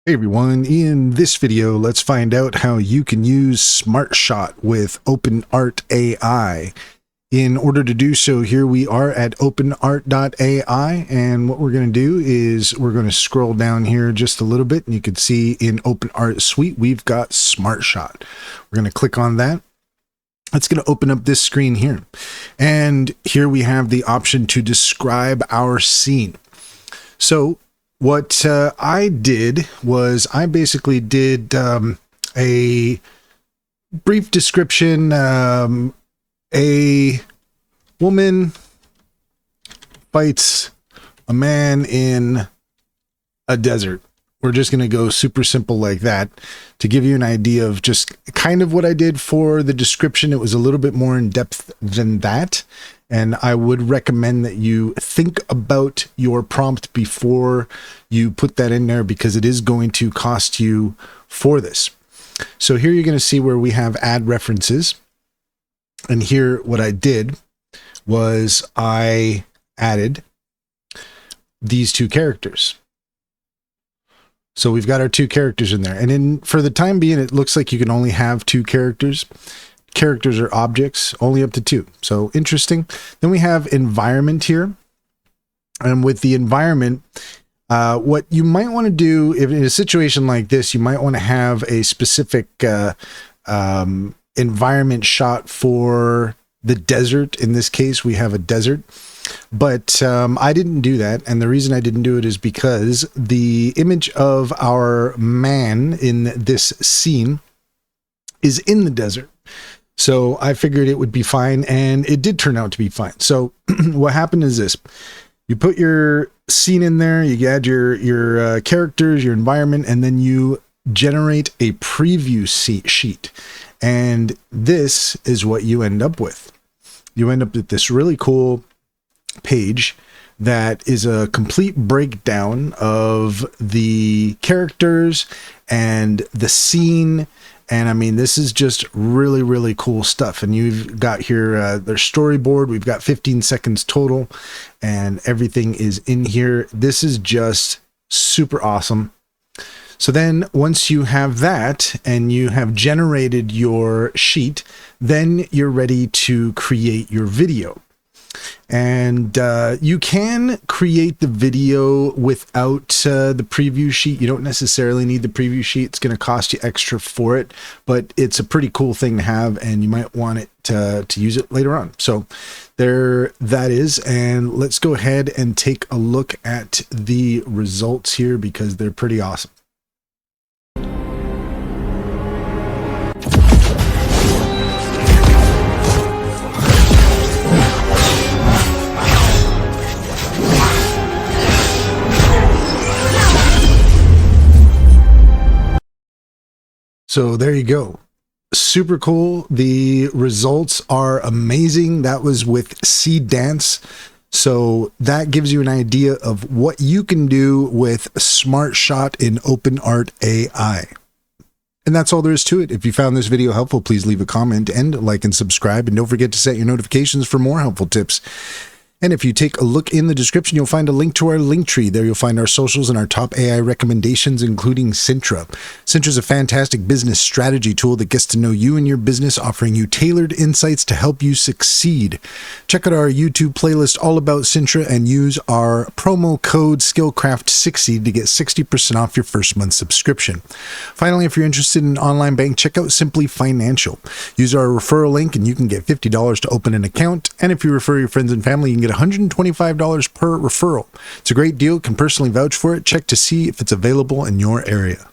Hey everyone, in this video, let's find out how you can use SmartShot with OpenArt AI. In order to do so, here we are at openart.ai, and what we're going to do is we're going to scroll down here just a little bit, and you can see in OpenArt Suite, we've got SmartShot. We're going to click on that. It's going to open up this screen here, and here we have the option to describe our scene. So what I did was I basically did a brief description. A woman fights a man in a desert. We're just going to go super simple like that to give you an idea of just kind of what I did for the description. It was a little bit more in depth than that. And I would recommend that you think about your prompt before you put that in there, because it is going to cost you for this. So here you're going to see where we have add references. And here what I did was I added these two characters. So we've got our two characters in there. And for the time being, it looks like you can only have two characters. Characters are objects, only up to two. So interesting. Then we have environment here. And with the environment, what you might want to do if in a situation like this, you might want to have a specific environment shot for the desert. In this case, we have a desert. But I didn't do that, and the reason I didn't do it is because the image of our man in this scene is in the desert. So I figured it would be fine, and it did turn out to be fine. So what happened is this. You put your scene in there, you add your characters, your environment, and then you generate a preview sheet. And this is what you end up with. You end up with this really cool page that is a complete breakdown of the characters and the scene. And I mean, this is just really, really cool stuff. And you've got here their storyboard. We've got 15 seconds total, and everything is in here. This is just super awesome. So then once you have that and you have generated your sheet, then you're ready to create your video. And you can create the video without the preview sheet. You don't necessarily need the preview sheet. It's going to cost you extra for it, but it's a pretty cool thing to have, and you might want it to use it later on. So there that is. And let's go ahead and take a look at the results here, because they're pretty awesome. So there you go. Super cool. The results are amazing. That was with Seedance. So that gives you an idea of what you can do with SmartShot in OpenArt AI. And that's all there is to it. If you found this video helpful, please leave a comment and like and subscribe. And don't forget to set your notifications for more helpful tips. And if you take a look in the description, you'll find a link to our link tree. There you'll find our socials and our top AI recommendations, including Cintra. Cintra is a fantastic business strategy tool that gets to know you and your business, offering you tailored insights to help you succeed. Check out our YouTube playlist all about Cintra and use our promo code SKILLCRAFT60 to get 60% off your first month subscription. Finally, if you're interested in online bank, check out Simply Financial. Use our referral link and you can get $50 to open an account. And if you refer your friends and family, you can get $125 per referral. It's a great deal. Can personally vouch for it. Check to see if it's available in your area.